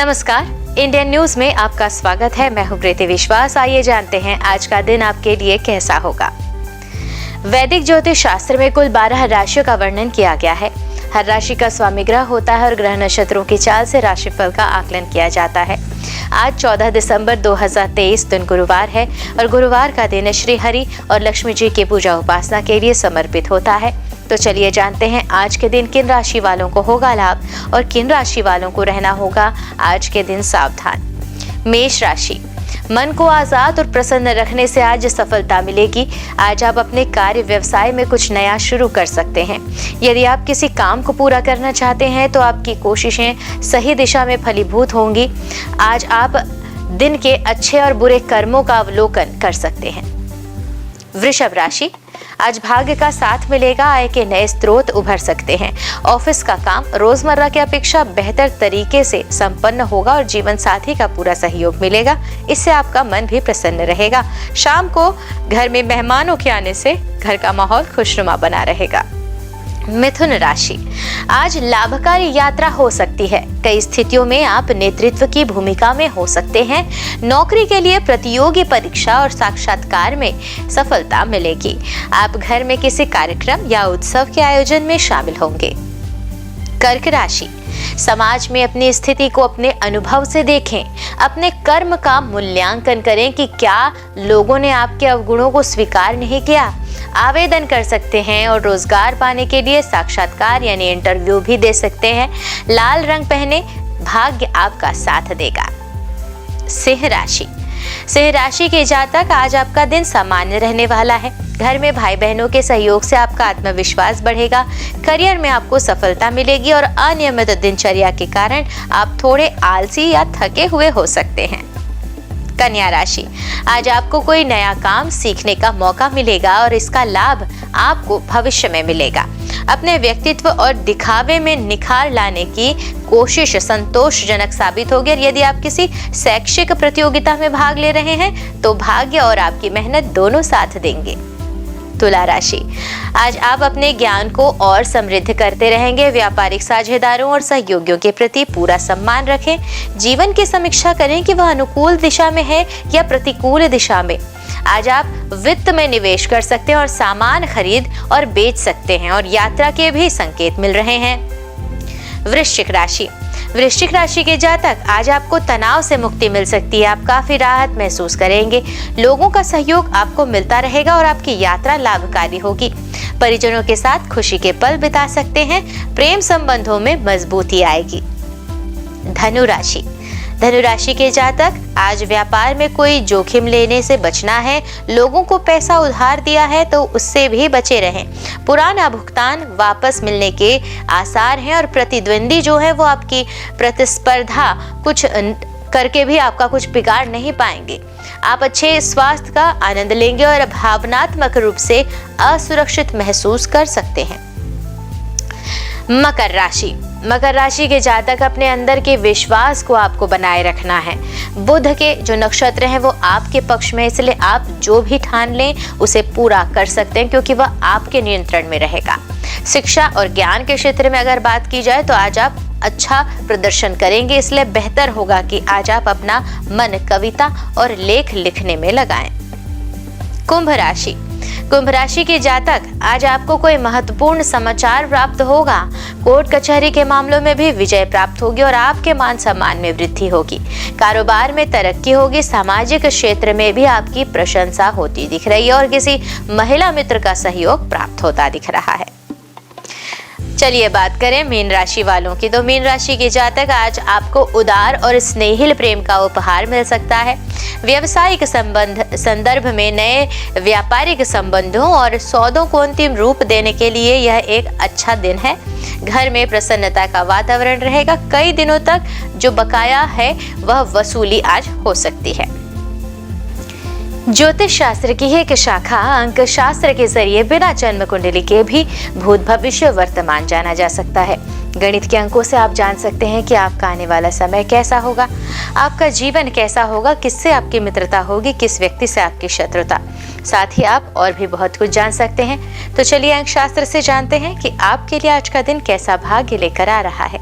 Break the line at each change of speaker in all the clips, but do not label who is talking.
नमस्कार, Indian news में आपका स्वागत है। मैं हूं प्रीति विश्वास। आइए जानते हैं आज का दिन आपके लिए कैसा होगा। वैदिक ज्योतिष शास्त्र में कुल 12 राशियों का वर्णन किया गया है। हर राशि का स्वामी ग्रह होता है और ग्रह नक्षत्रों की चाल से राशिफल का आकलन किया जाता है। आज 14 दिसंबर 2023 दिन गुरुवार है और गुरुवार का दिन श्री हरि और लक्ष्मी जी की पूजा उपासना के लिए समर्पित होता है। तो चलिए जानते हैं आज के दिन किन राशि वालों को होगा लाभ और किन राशि वालों को रहना होगा आज के दिन सावधान। मेष राशि, मन को आजाद और प्रसन्न रखने से आज सफलता मिलेगी। आज आप अपने कार्य व्यवसाय में कुछ नया शुरू कर सकते हैं। यदि आप किसी काम को पूरा करना चाहते हैं तो आपकी कोशिशें सही दिशा में फलीभूत होंगी। आज आप दिन के अच्छे और बुरे कर्मों का अवलोकन कर सकते हैं। वृषभ राशि, आज भाग्य का साथ मिलेगा। आय के नए स्रोत उभर सकते हैं। ऑफिस का काम रोजमर्रा की अपेक्षा बेहतर तरीके से संपन्न होगा और जीवन साथी का पूरा सहयोग मिलेगा। इससे आपका मन भी प्रसन्न रहेगा। शाम को घर में मेहमानों के आने से घर का माहौल खुशनुमा बना रहेगा। मिथुन राशि, आज लाभकारी यात्रा हो सकती है। कई स्थितियों में आप नेतृत्व की भूमिका में हो सकते हैं। नौकरी के लिए प्रतियोगी परीक्षा और साक्षात्कार में सफलता मिलेगी। आप घर में किसी कार्यक्रम या उत्सव के आयोजन में शामिल होंगे। कर्क राशि, समाज में अपनी स्थिति को अपने अनुभव से देखें। अपने कर्म का मूल्यांकन करें कि क्या लोगों ने आपके अवगुणों को स्वीकार नहीं किया। आवेदन कर सकते हैं और रोजगार पाने के लिए साक्षात्कार यानी इंटरव्यू भी दे सकते हैं। लाल रंग पहने, भाग्य आपका साथ देगा। सिंह राशि, सिंह राशि के जातक आज आपका दिन सामान्य रहने वाला है। घर में भाई बहनों के सहयोग से आपका आत्मविश्वास बढ़ेगा। करियर में आपको सफलता मिलेगी और अनियमित दिनचर्या के कारण आप थोड़े आलसी या थके हुए हो सकते हैं। कन्या राशि, आज आपको कोई नया काम सीखने का मौका मिलेगा और इसका लाभ आपको भविष्य में मिलेगा। अपने व्यक्तित्व और दिखावे में निखार लाने की कोशिश संतोषजनक साबित होगी और यदि आप किसी शैक्षिक प्रतियोगिता में भाग ले रहे हैं तो भाग्य और आपकी मेहनत दोनों साथ देंगे। तुला राशि, आज आप अपने ज्ञान को और समृद्ध करते रहेंगे। व्यापारिक साझेदारों और सहयोगियों के प्रति पूरा सम्मान रखें। जीवन की समीक्षा करें कि वह अनुकूल दिशा में है या प्रतिकूल दिशा में। आज आप वित्त में निवेश कर सकते हैं और सामान खरीद और बेच सकते हैं और यात्रा के भी संकेत मिल रहे हैं। वृश्चिक राशि, वृश्चिक राशि के जातक आज आपको तनाव से मुक्ति मिल सकती है। आप काफी राहत महसूस करेंगे। लोगों का सहयोग आपको मिलता रहेगा और आपकी यात्रा लाभकारी होगी। परिजनों के साथ खुशी के पल बिता सकते हैं। प्रेम संबंधों में मजबूती आएगी। धनु राशि, धनु राशि के जातक आज व्यापार में कोई जोखिम लेने से बचना है। लोगों को पैसा उधार दिया है तो उससे भी बचे रहें। पुराना भुगतान वापस मिलने के आसार हैं और प्रतिद्वंदी जो है वो आपकी प्रतिस्पर्धा कुछ करके भी आपका कुछ बिगाड़ नहीं पाएंगे। आप अच्छे स्वास्थ्य का आनंद लेंगे और भावनात्मक रूप से असुरक्षित महसूस कर सकते हैं। मकर राशि, मकर राशि के जातक अपने अंदर के विश्वास को आपको बनाए रखना है। बुध के जो नक्षत्र हैं वो आपके पक्ष में, इसलिए आप जो भी ठान लें उसे पूरा कर सकते हैं क्योंकि वह आपके नियंत्रण में रहेगा। शिक्षा और ज्ञान के क्षेत्र में अगर बात की जाए तो आज आप अच्छा प्रदर्शन करेंगे, इसलिए बेहतर होगा कि आज आप अपना मन कविता और लेख लिखने में लगाएं। कुंभ राशि, कुंभ राशि के जातक आज आपको कोई महत्वपूर्ण समाचार प्राप्त होगा। कोर्ट कचहरी के मामलों में भी विजय प्राप्त होगी और आपके मान सम्मान में वृद्धि होगी। कारोबार में तरक्की होगी। सामाजिक क्षेत्र में भी आपकी प्रशंसा होती दिख रही है और किसी महिला मित्र का सहयोग प्राप्त होता दिख रहा है। चलिए बात करें मीन राशि वालों की। तो मीन राशि के जातक आज आपको उदार और स्नेहिल प्रेम का उपहार मिल सकता है। व्यवसायिक संदर्भ में नए व्यापारिक संबंधों और सौदों को अंतिम रूप देने के लिए यह एक अच्छा दिन है। घर में प्रसन्नता का वातावरण रहेगा। कई दिनों तक जो बकाया है वह वसूली आज हो सकती है। ज्योतिष शास्त्र की एक शाखा अंक शास्त्र के जरिए बिना जन्म कुंडली के भी भूत भविष्य वर्तमान जाना जा सकता है। गणित के अंकों से आप जान सकते हैं कि आपका आने वाला समय कैसा होगा, आपका जीवन कैसा होगा, किससे आपकी मित्रता होगी, किस व्यक्ति से आपकी शत्रुता। साथ ही आप और भी बहुत कुछ जान सकते हैं। तो चलिए अंक शास्त्र से जानते हैं कि आपके लिए आज का दिन कैसा भाग्य लेकर आ रहा है।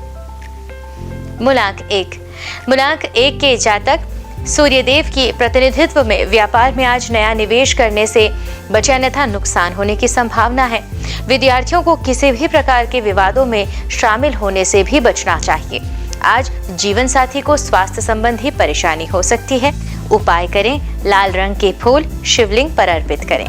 मूलांक 1, मूलांक 1 के जातक सूर्यदेव की प्रतिनिधित्व में व्यापार में आज नया निवेश करने से बचे, अन्यथा नुकसान होने की संभावना है। विद्यार्थियों को किसी भी प्रकार के विवादों में शामिल होने से भी बचना चाहिए। आज जीवन साथी को स्वास्थ्य संबंधी परेशानी हो सकती है। उपाय करें, लाल रंग के फूल शिवलिंग पर अर्पित करें।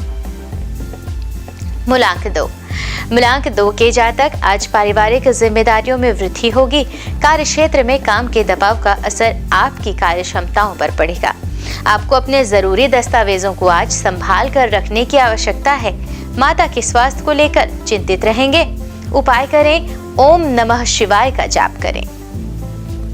मूलांक 2 के जातक आज पारिवारिक जिम्मेदारियों में वृद्धि होगी। कार्य क्षेत्र में काम के दबाव का असर आपकी कार्य क्षमताओं पर पड़ेगा। आपको अपने जरूरी दस्तावेजों को आज संभाल कर रखने की आवश्यकता है। माता के स्वास्थ्य को लेकर चिंतित रहेंगे। उपाय करें, ओम नमः शिवाय का जाप करें।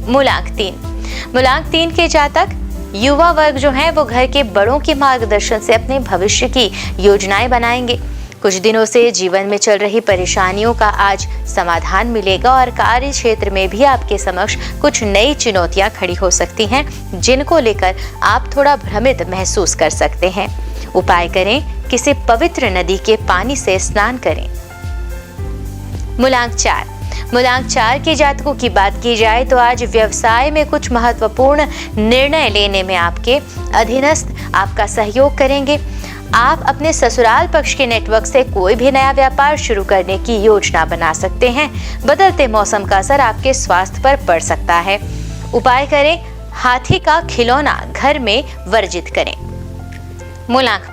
मूलांक 3 के जातक युवा वर्ग जो है वो घर के बड़ों के मार्गदर्शन से अपने भविष्य की योजनाएं बनाएंगे। कुछ दिनों से जीवन में चल रही परेशानियों का आज समाधान मिलेगा और कार्य क्षेत्र में भी आपके समक्ष कुछ नई चुनौतियां खड़ी हो सकती हैं, जिनको लेकर आप थोड़ा भ्रमित महसूस कर सकते हैं। उपाय करें, किसी पवित्र नदी के पानी से स्नान करें। मूलांक 4 के जातकों की बात की जाए तो आज व्यवसाय में कुछ महत्वपूर्ण निर्णय लेने में आपके अधीनस्थ आपका सहयोग करेंगे। आप अपने ससुराल पक्ष के नेटवर्क से कोई भी नया व्यापार शुरू करने की योजना बना सकते हैं। बदलते मौसम का असर आपके स्वास्थ्य पर पड़ सकता है। उपाय करें, हाथी का खिलौना घर में वर्जित करें। मूलांक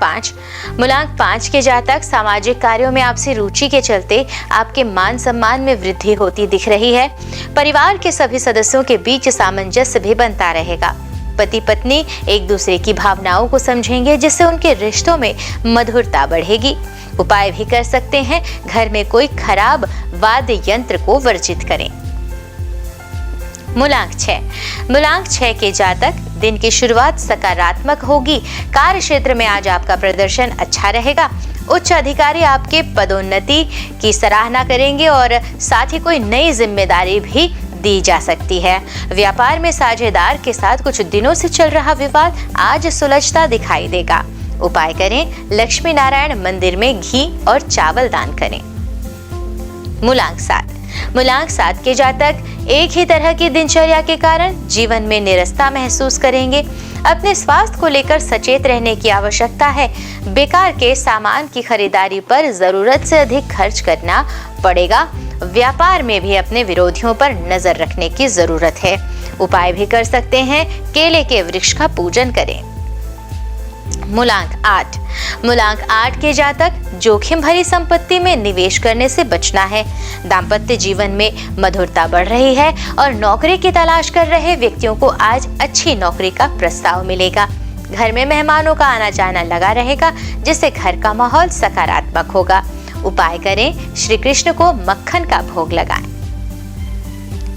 5 के जातक सामाजिक कार्यों में आपसी रुचि के चलते आपके मान सम्मान में वृद्धि होती दिख रही है। परिवार के सभी सदस्यों के बीच सामंजस्य भी बनता रहेगा। पति पत्नी एक दूसरे की भावनाओं को समझेंगे, जिससे उनके रिश्तों में मधुरता बढ़ेगी। उपाय भी कर सकते हैं, घर में कोई खराब वाद्य यंत्र को वर्जित करें। मूलांक 6 के जातक दिन की शुरुआत सकारात्मक होगी। कार्य क्षेत्र में आज आपका प्रदर्शन अच्छा रहेगा। उच्च अधिकारी आपके पदोन्नति की सराहना करेंगे और साथ ही कोई नई जिम्मेदारी भी दी जा सकती है। व्यापार में साझेदार के साथ कुछ दिनों से चल रहा विवाद आज सुलझता दिखाई देगा। उपाय करें, लक्ष्मी नारायण मंदिर में घी और चावल दान करें। मूलांक 7 के जातक एक ही तरह की दिनचर्या के कारण जीवन में निरस्ता महसूस करेंगे। अपने स्वास्थ्य को लेकर सचेत रहने की आवश्यकता है। बेकार के सामान की खरीदारी पर जरूरत से अधिक खर्च करना पड़ेगा। व्यापार में भी अपने विरोधियों पर नजर रखने की जरूरत है। उपाय भी कर सकते हैं, केले के वृक्ष का पूजन करें। मूलांक 8 के जातक जोखिम भरी संपत्ति में निवेश करने से बचना है। दाम्पत्य जीवन में मधुरता बढ़ रही है और नौकरी की तलाश कर रहे व्यक्तियों को आज अच्छी नौकरी का प्रस्ताव मिलेगा। घर में मेहमानों का आना जाना लगा रहेगा, जिससे घर का माहौल सकारात्मक होगा। उपाय करें, श्री कृष्ण को मक्खन का भोग लगाएं।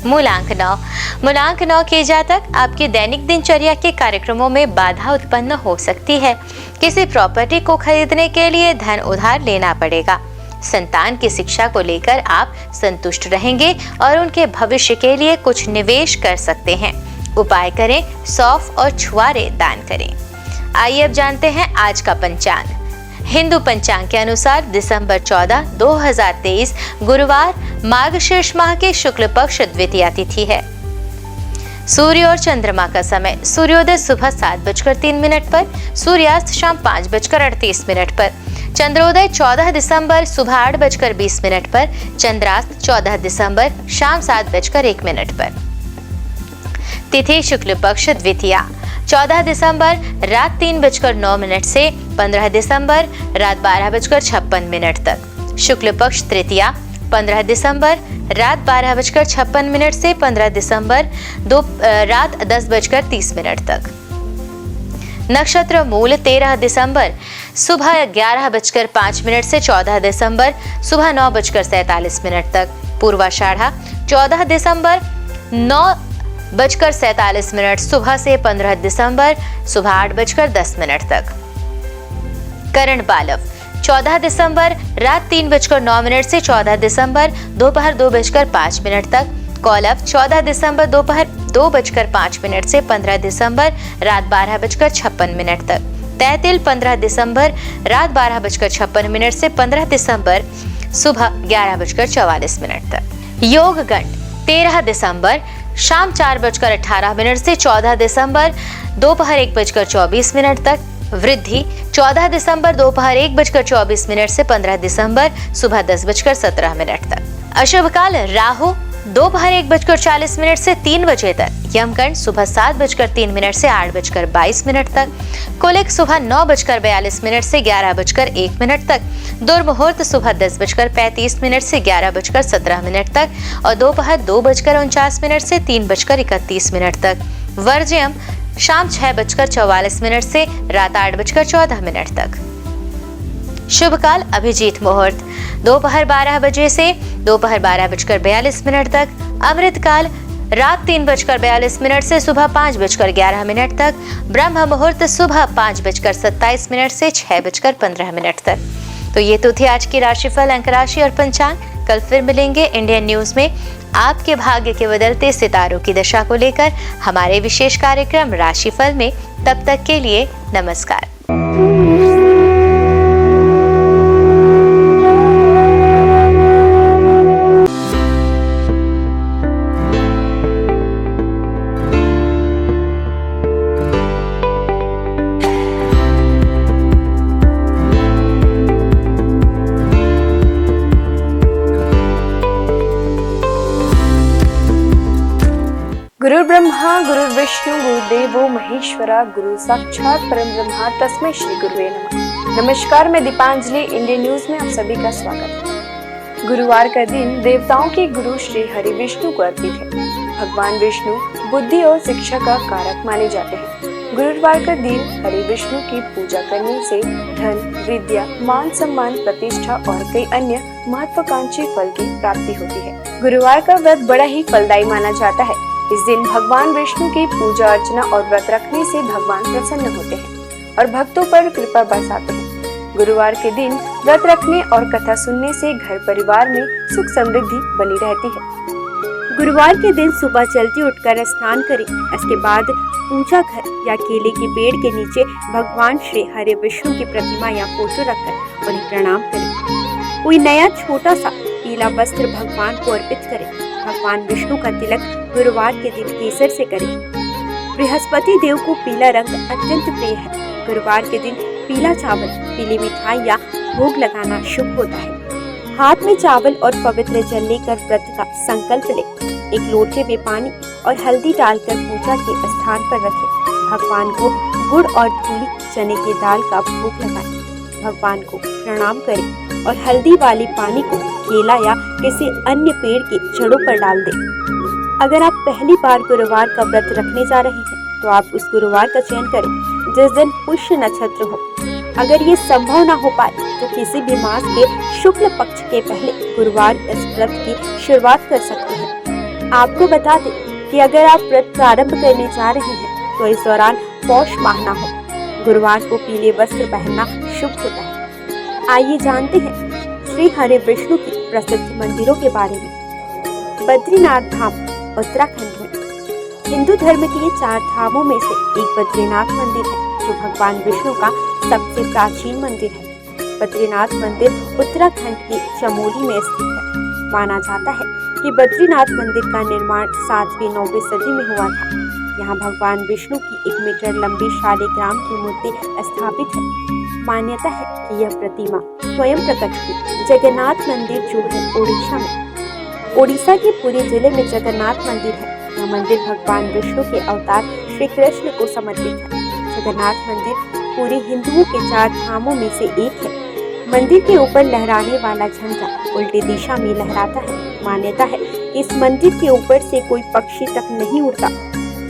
मूलांक 9 के जातक आपकी दैनिक दिनचर्या के कार्यक्रमों में बाधा उत्पन्न हो सकती है। किसी प्रॉपर्टी को खरीदने के लिए धन उधार लेना पड़ेगा। संतान की शिक्षा को लेकर आप संतुष्ट रहेंगे और उनके भविष्य के लिए कुछ निवेश कर सकते हैं। उपाय करें, सौंफ और छुआरे दान करें। आइए अब जानते हैं आज का पंचांग। हिंदू पंचांग के अनुसार दिसंबर 14, 2023 गुरुवार मार्गशीर्ष माह के शुक्ल पक्ष द्वितीया तिथि है। सूर्य और चंद्रमा का समय, सूर्योदय सुबह 7:03 पर, सूर्यास्त शाम 5:38 पर, चंद्रोदय 14 दिसंबर सुबह 8:20 पर, चंद्रास्त 14 दिसंबर शाम 7:01 पर। तिथि शुक्ल पक्ष द्वितीया 14 दिसंबर रात 3:09 से 15 दिसंबर रात 12:56 तक। शुक्ल पक्ष तृतीया 15 दिसंबर रात 12:56 से 15 दिसंबर रात 10:30 तक। नक्षत्र मूल 13 दिसंबर सुबह 11:05 से 14 दिसंबर सुबह 9:47 तक। पूर्वाषाढ़ा 14 दिसंबर 9:47 सुबह से 15 दिसंबर सुबह 8:10 तक। करण बालव 14 दिसंबर रात 3:09 से 14 दिसंबर दोपहर 2:05 तक। कौलव 14 दिसंबर दोपहर 2:05 से 15 दिसंबर रात 12:56 तक। तैतिल 15 दिसंबर रात 12:56 से 15 दिसंबर सुबह 11:44 तक। योग गण 13 दिसंबर शाम 4:18 से 14 दिसंबर दोपहर 1:24 तक। वृद्धि 14 दिसंबर दोपहर 1:24 से 15 दिसंबर सुबह 10:17 तक। अशुभ काल राहु दोपहर 1:40 से 3 बजे तक। यमगंड सुबह 7:03 से 8:22 तक। कुलिक सुबह 9:42 से 11:01 तक। दुर्मुहूर्त सुबह 10:35 से 11:17 तक और दोपहर 2:49 से 3:31 तक। वर्ज्यम शाम 6:44 से रात 8:14 तक। शुभ काल अभिजीत मुहूर्त दोपहर 12 बजे से दोपहर 12:42 तक। अमृत काल रात 3:42 से सुबह 5:11 तक। ब्रह्म मुहूर्त सुबह 5:27 से 6:15 तक। तो ये तो थी आज की राशिफल, अंक राशि और पंचांग। कल फिर मिलेंगे इंडियन न्यूज में आपके भाग्य के बदलते सितारों की दशा को लेकर हमारे विशेष कार्यक्रम राशिफल में। तब तक के लिए नमस्कार।
गुरु ब्रह्मा गुरु विष्णु गुरुदेवो महेश्वरा गुरु साक्षात परम ब्रह्मा तस्मै श्री गुरुवे नमः। नमस्कार, मैं दीपांजलि, इंडियन न्यूज में आप सभी का स्वागत है। गुरुवार का दिन देवताओं के गुरु श्री हरि विष्णु को अर्पित है। भगवान विष्णु बुद्धि और शिक्षा का कारक माने जाते हैं। गुरुवार का दिन हरि विष्णु की पूजा करने से धन, विद्या, मान सम्मान, प्रतिष्ठा और कई अन्य महत्वाकांक्षी फल की प्राप्ति होती है। गुरुवार का व्रत बड़ा ही फलदायी माना जाता है। इस दिन भगवान विष्णु की पूजा अर्चना और व्रत रखने से भगवान प्रसन्न होते हैं और भक्तों पर कृपा बरसाते हैं। गुरुवार के दिन व्रत रखने और कथा सुनने से घर परिवार में सुख समृद्धि बनी रहती है। गुरुवार के दिन सुबह जल्दी उठकर स्नान करें। इसके बाद पूजा घर या केले के पेड़ के नीचे भगवान श्री हरि विष्णु की प्रतिमा या फोटो रखकर उन्हें प्रणाम करें। कोई नया छोटा सा पीला वस्त्र भगवान को अर्पित करें। भगवान विष्णु का तिलक गुरुवार के दिन केसर से करें। बृहस्पति देव को पीला रंग अत्यंत प्रिय है। गुरुवार के दिन पीला चावल, पीली मिठाई या भोग लगाना शुभ होता है। हाथ में चावल और पवित्र जल लेकर व्रत का संकल्प लें। एक लोटे में पानी और हल्दी डालकर पूजा के स्थान पर रखें। भगवान को गुड़ और धूली चने की दाल का भोग लगाएं। भगवान को प्रणाम करें और हल्दी वाले पानी को केला या किसी अन्य पेड़ के जड़ों पर डाल दें। अगर आप पहली बार गुरुवार का व्रत रखने जा रहे हैं तो आप उस गुरुवार का चयन करें जिस दिन पुष्य नक्षत्र हो। अगर ये संभव न हो पाए तो किसी भी मास के शुक्ल पक्ष के पहले गुरुवार इस व्रत की शुरुआत कर सकते हैं। आपको बता दें कि अगर आप व्रत प्रारंभ करने जा रहे हैं तो इस दौरान पौष माह न हो। गुरुवार को पीले वस्त्र पहनना शुभ होता है। आइए जानते हैं श्री हरि विष्णु की प्रसिद्ध मंदिरों के बारे में। बद्रीनाथ धाम उत्तराखंड में हिंदू धर्म के 4 धामों में से एक बद्रीनाथ मंदिर है जो भगवान विष्णु का सबसे प्राचीन मंदिर है। बद्रीनाथ मंदिर उत्तराखंड के चमोली में स्थित है। माना जाता है कि बद्रीनाथ मंदिर का निर्माण 7वीं 9वीं सदी में हुआ था। यहाँ भगवान विष्णु की 1 मीटर लंबी शालिग्राम की मूर्ति स्थापित है। मान्यता है कि यह प्रतिमा स्वयं प्रकट हुई। जगन्नाथ मंदिर जो है ओडिशा में। ओडिशा के पुरी जिले में जगन्नाथ मंदिर है। यह मंदिर भगवान विष्णु के अवतार श्री कृष्ण को समर्पित है। जगन्नाथ मंदिर पूरे हिंदुओं के 4 धामों में से एक है। मंदिर के ऊपर लहराने वाला झंडा उल्टी दिशा में लहराता है। मान्यता है कि इस मंदिर के ऊपर से कोई पक्षी तक नहीं उड़ता।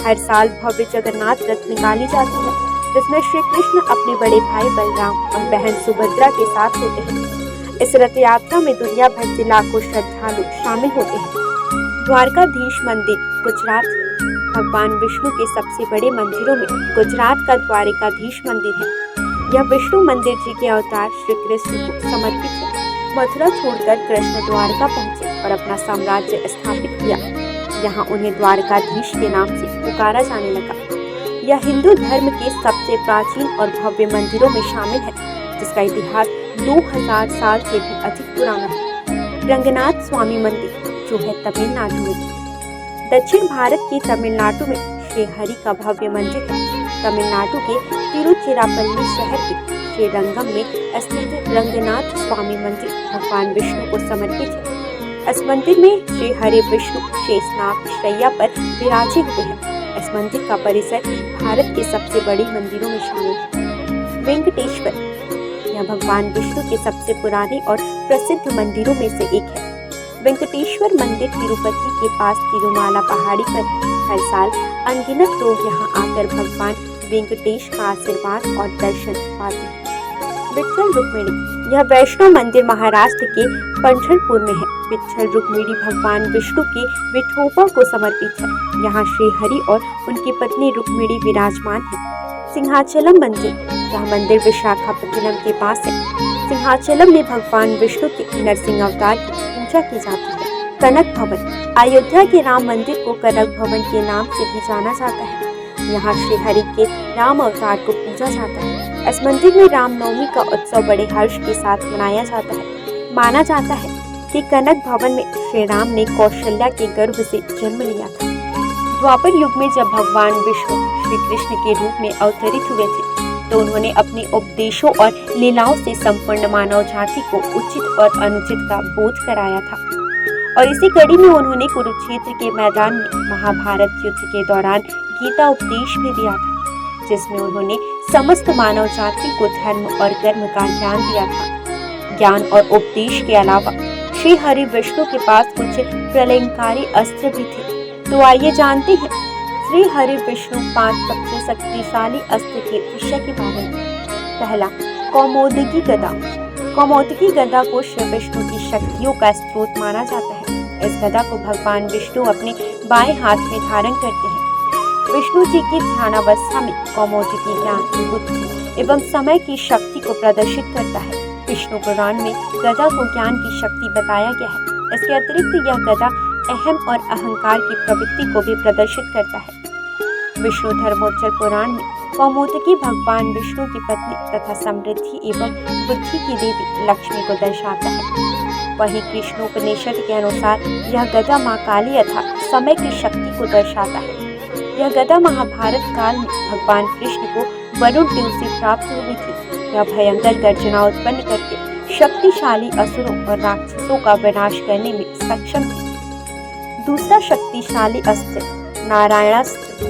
हर साल भव्य जगन्नाथ रथ निकाली जाती है जिसमें श्री कृष्ण अपने बड़े भाई बलराम और बहन सुभद्रा के साथ होते हैं। इस रथ यात्रा में दुनिया भर से लाखों श्रद्धालु शामिल होते हैं। द्वारकाधीश मंदिर गुजरात। भगवान विष्णु के सबसे बड़े मंदिरों में गुजरात का द्वारकाधीश मंदिर है। यह विष्णु मंदिर जी के अवतार श्री कृष्ण को समर्पित है। मथुरा छोड़कर कृष्ण द्वारका पहुँचे और अपना साम्राज्य स्थापित किया। यहाँ उन्हें द्वारकाधीश के नाम से पुकारा जाने लगा। यह हिंदू धर्म के सबसे प्राचीन और भव्य मंदिरों में शामिल है जिसका इतिहास 2000 साल से भी अधिक पुराना है। रंगनाथ स्वामी मंदिर जो है तमिलनाडु में।
दक्षिण भारत के तमिलनाडु में श्रीहरि का भव्य मंदिर है। तमिलनाडु के तिरुचिरापल्ली शहर के श्रीरंगम में स्थित रंगनाथ स्वामी मंदिर भगवान विष्णु को समर्पित है। इस मंदिर में श्री हरि विष्णु शेषनाग शैया पर विराजे हुए हैं। इस मंदिर का परिसर भारत के सबसे बड़े मंदिरों में शामिल है। वेंकटेश्वर, यह भगवान विष्णु के सबसे पुराने और प्रसिद्ध मंदिरों में से एक है। वेंकटेश्वर मंदिर तिरुपति के पास तिरुमाला पहाड़ी पर है। हर साल अनगिनत लोग यहाँ आकर भगवान वेंकटेश का आशीर्वाद और दर्शन पाते हैं। विट्ठल रुक्मिणी, यह वैष्णव मंदिर महाराष्ट्र के पंढरपुर में है। विट्ठल रुक्मिणी भगवान विष्णु के विठोबा को समर्पित है। यहाँ श्री हरि और उनकी पत्नी रुक्मिणी विराजमान है। सिंहाचलम मंदिर, यह मंदिर विशाखापट्टनम के पास है। सिंहाचलम में भगवान विष्णु के नरसिंह अवतार की पूजा की जाती है। कनक भवन, अयोध्या के राम मंदिर को कनक भवन के नाम से भी जाना जाता है। यहाँ श्री हरि के राम अवतार को पूजा जाता है। इस मंदिर में रामनवमी का उत्सव बड़े हर्ष के साथ मनाया जाता है। माना जाता है कि कनक भवन में श्री राम ने कौशल्या के गर्भ से जन्म लिया था। द्वापर युग में जब भगवान विष्णु श्री कृष्ण के रूप में अवतरित हुए थे तो उन्होंने अपने उपदेशों और लीलाओं से संपूर्ण मानव जाति को उचित और अनुचित का बोध कराया था। और इसी कड़ी में उन्होंने कुरुक्षेत्र के मैदान में महाभारत युद्ध के दौरान गीता उपदेश भी दिया था, जिसमें उन्होंने समस्त मानव जाति को धर्म और कर्म का ज्ञान दिया था। ज्ञान और उपदेश के अलावा श्री हरि विष्णु के पास कुछ प्रलयंकारी अस्त्र भी थे। तो आइए जानते हैं श्री हरि विष्णु 5 सबसे शक्तिशाली अस्त्र के विषय के बारे में। पहला, कौमोदकी गदा। कौमोदकी गदा को श्री विष्णु की शक्तियों का स्रोत माना जाता है। इस गदा को भगवान विष्णु अपने बाएं हाथ में धारण करते हैं। विष्णु जी की ध्यानावस्था में कौमोदकी ज्ञान, बुद्धि एवं समय की शक्ति को प्रदर्शित करता है। विष्णु पुराण में गदा को ज्ञान की शक्ति बताया गया है। इसके अतिरिक्त यह गदा अहम और अहंकार की प्रवृत्ति को भी प्रदर्शित करता है। विष्णु धर्मोच्चर पुराण में कौमोदकी भगवान विष्णु की पत्नी तथा समृद्धि एवं बुद्धि की देवी लक्ष्मी को दर्शाता है। वहीं कृष्णोपनिषद के अनुसार यह गदा माँ काली अर्थात समय की शक्ति को दर्शाता है। यह गदा महाभारत काल में भगवान कृष्ण को वरुण देव से प्राप्त हुई थी। यह भयंकर गर्जना उत्पन्न करके शक्तिशाली असुरों और राक्षसों का विनाश करने में सक्षम थी। दूसरा शक्तिशाली अस्त्र, नारायणास्त्र।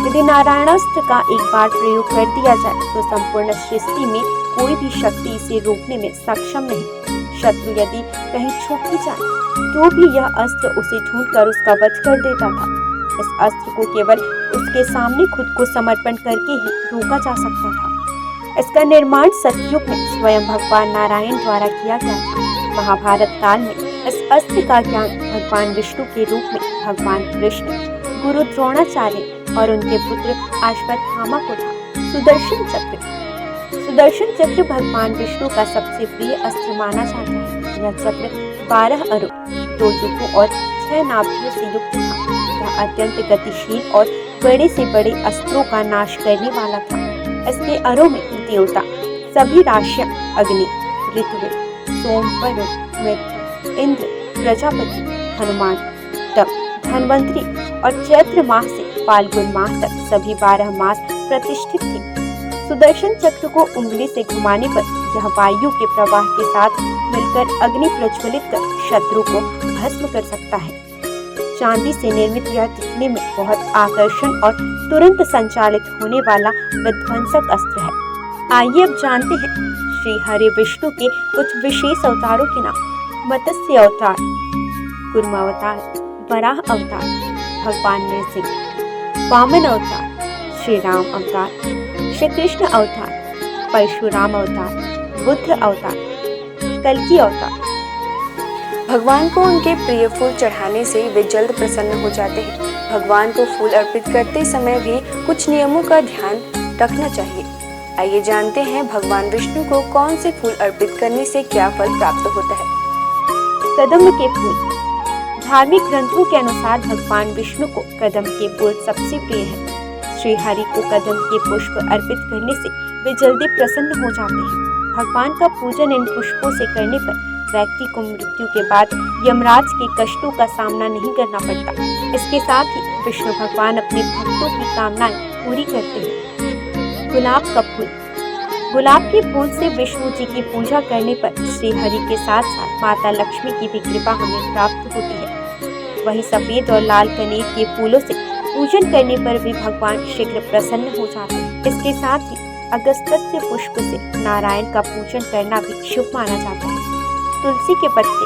यदि नारायणास्त्र का एक बार प्रयोग कर दिया जाए तो संपूर्ण सृष्टि में कोई भी शक्ति इसे रोकने में सक्षम नहीं। शत्रु यदि कहीं छुप भी जाए तो भी यह अस्त्र उसे ढूंढकर उसका वध कर देता था। इस अस्त्र को केवल उसके सामने खुद को समर्पण करके ही रोका जा सकता था। इसका निर्माण सतयुग में स्वयं भगवान नारायण द्वारा किया गया था। महाभारत काल में इस अस्त्र का ज्ञान भगवान विष्णु के रूप में भगवान कृष्ण, गुरु द्रोणाचार्य और उनके पुत्र अश्वत्थामा को था। सुदर्शन चक्र। सुदर्शन चक्र भगवान विष्णु का सबसे प्रिय अस्त्र माना जाता है। यह चक्र 12 अरों, 2 युगों और 6 नाभियों से युक्त था। यह अत्यंत गतिशील और बड़े से बड़े अस्त्रों का नाश करने वाला था। इसके अरों में देवता, सभी राशियां, अग्नि, ऋतु, सोम, वरुण, मृत्यु, इंद्र, प्रजापति, हनुमान, तप, धन्वंतरी और चैत्र माह से फाल्गुन माह तक सभी 12 मास प्रतिष्ठित थे। सुदर्शन चक्र को उंगली से घुमाने पर यह वायु के प्रवाह के साथ मिलकर अग्नि प्रज्वलित कर शत्रु को भस्म कर सकता है। चांदी से निर्मित यह दिखने में बहुत आकर्षण और तुरंत संचालित होने वाला विध्वंसक अस्त्र है। आइए अब जानते हैं श्री हरि विष्णु के कुछ विशेष अवतारों के नाम। मत्स्य अवतार, कूर्म अवतार, वराह अवतार, भगवान नरसिंह। वामन अवतार, श्री राम अवतार। श्री कृष्ण अवतार, परशुराम अवतार, बुद्ध अवतार, कल्कि अवतार।
भगवान को उनके प्रिय फूल चढ़ाने से वे जल्द प्रसन्न हो जाते हैं। भगवान को फूल अर्पित करते समय भी कुछ नियमों का ध्यान रखना चाहिए। आइए जानते हैं भगवान विष्णु को कौन से फूल अर्पित करने से क्या फल प्राप्त होता है।
कदम्ब के फूल। धार्मिक ग्रंथों के अनुसार भगवान विष्णु को कदम्ब के फूल सबसे प्रिय है। श्री हरि को कदम्ब के पुष्प अर्पित करने से वे जल्दी प्रसन्न हो जाते हैं। भगवान का पूजन इन पुष्पों से करने पर व्यक्ति को मृत्यु के बाद यमराज के कष्टों का सामना नहीं करना पड़ता। इसके साथ ही विष्णु भगवान अपने भक्तों की कामनाएं पूरी करते हैं। गुलाब का फूल। गुलाब के फूल से विष्णु जी की पूजा करने पर श्री हरि के साथ साथ माता लक्ष्मी की भी कृपा हमें प्राप्त होती है। वहीं सफेद और लाल कनेर के फूलों से पूजन करने पर भी भगवान शीघ्र प्रसन्न हो जाते हैं। इसके साथ ही अगस्त्य पुष्प से नारायण का पूजन करना भी शुभ माना जाता है। तुलसी के पत्ते।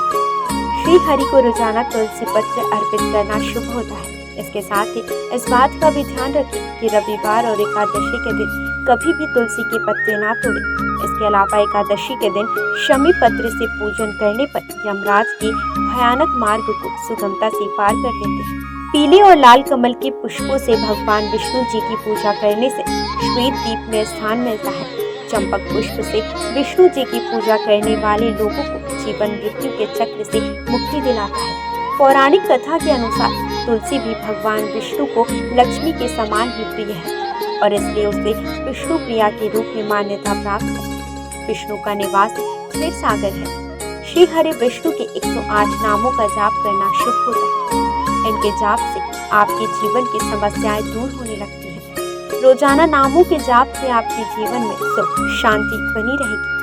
श्री हरि को रोजाना तुलसी पत्र अर्पित करना शुभ होता है। इसके साथ ही इस बात का भी ध्यान रखें कि रविवार और एकादशी के दिन कभी भी तुलसी के पत्ते ना तोड़ें। इसके अलावा एकादशी के दिन शमी पत्र से पूजन करने पर यमराज के भयानक मार्ग को सुगमता से पार कर लेते हैं। पीले और लाल कमल के पुष्पों से भगवान विष्णु जी की पूजा करने से श्वेत दीप में स्थान मिलता है। चंपक पुष्प से विष्णु जी की पूजा करने वाले लोगों को जीवन मृत्यु के चक्र से मुक्ति दिलाता है। पौराणिक कथा के अनुसार तुलसी भी भगवान विष्णु को लक्ष्मी के समान ही प्रिय है और इसलिए उसे विष्णु प्रिया के रूप में मान्यता प्राप्त है। विष्णु का निवास क्षीर सागर है। श्री हरि विष्णु के 108 नामों का जाप करना शुभ होता है। इनके जाप से आपके जीवन की समस्याएं दूर होने लगती हैं। रोजाना नामों के जाप से आपके जीवन में सुख शांति बनी रहेगी।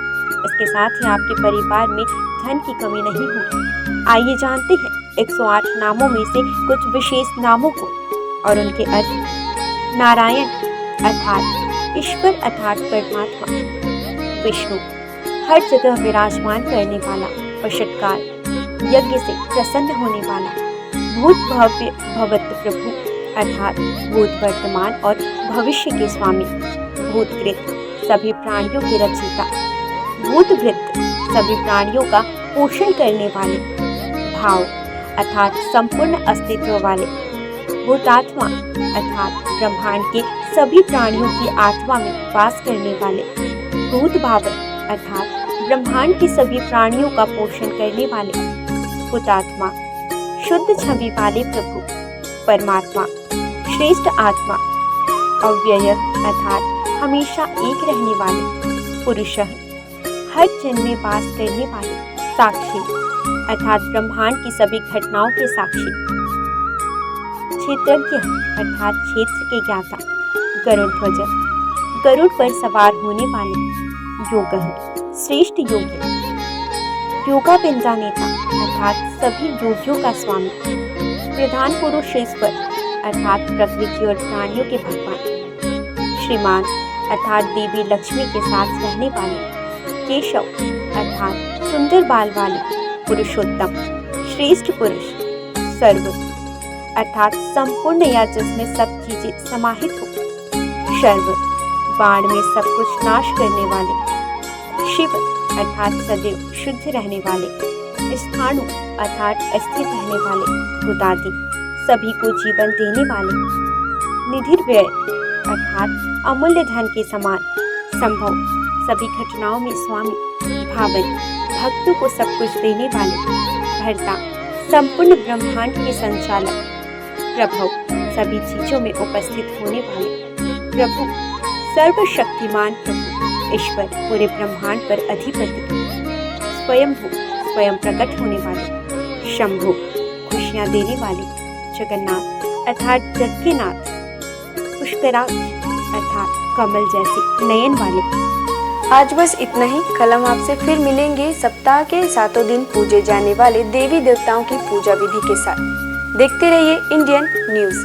इसके साथ ही आपके परिवार में धन की कमी नहीं होगी। आइए जानते हैं 108 नामों में से कुछ विशेष नामों को और उनके अर्थ। नारायण अर्थात ईश्वर अर्थात परमात्मा। विष्णु हर जगह विराजमान करने वाला। वशटकार यज्ञ से प्रसन्न होने वाला। भूत भव्य भवत प्रभु अर्थात भूत वर्तमान और भविष्य के स्वामी। भूतकृत सभी प्राणियों के रचयिता। भूतभृत सभी प्राणियों का पोषण करने वाले। भाव अर्थात संपूर्ण अस्तित्व वाले। भूतात्मा अर्थात ब्रह्मांड के सभी प्राणियों की आत्मा में वास करने वाले। भूत भावन अर्थात ब्रह्मांड के सभी प्राणियों का पोषण करने वाले। हुतात्मा शुद्ध छवि वाले प्रभु परमात्मा। श्रेष्ठ आत्मा अव्यय अर्थात हमेशा एक रहने वाले। पुरुष हर जन्म में वास करने वाले। साक्षी अर्थात ब्रह्मांड की सभी घटनाओं के साक्षी। क्षेत्रज्ञ अर्थात क्षेत्र के ज्ञाता। गरुड़ ध्वज गरुड़ पर सवार होने वाले। योग श्रेष्ठ योगी। योगा पिंडा नेता अर्थात सभी योगियों का स्वामी। प्रधान पुरुष ईश्वर अर्थात प्रकृति और प्राणियों के भगवान। श्रीमान अर्थात देवी लक्ष्मी के साथ रहने वाले। केशव अर्थात सुंदर बाल वाले। पुरुषोत्तम श्रेष्ठ पुरुष। सर्व अर्थात संपूर्ण या जिसमें सब चीजें समाहित हो। शर्व बाण में सब कुछ नाश करने वाले। शिव अर्थात सदैव शुद्ध रहने वाले। स्थाणु अर्थात स्थिर रहने वाले। हुतादि सभी को जीवन देने वाले। निधिर्व्यय अर्थात अमूल्य धन के समान। संभव सभी घटनाओं में स्वामी। भावन भक्तों को सब कुछ देने वाले। भर्ता संपूर्ण ब्रह्मांड के संचालक। प्रभव सभी चीजों में उपस्थित होने वाले। प्रभु सर्वशक्तिमान प्रभु ईश्वर पूरे ब्रह्मांड पर अधिपति। स्वयंभू स्वयं प्रकट होने वाले। शंभु खुशियां देने वाले। जगन्नाथ अर्थात जग के नाथ। पुष्कराज अर्थात कमल जैसे नयन वाले।
आज बस इतना ही। कल हम आपसे फिर मिलेंगे सप्ताह के 7 दिन पूजे जाने वाले देवी देवताओं की पूजा विधि के साथ। देखते रहिए इंडियन न्यूज़।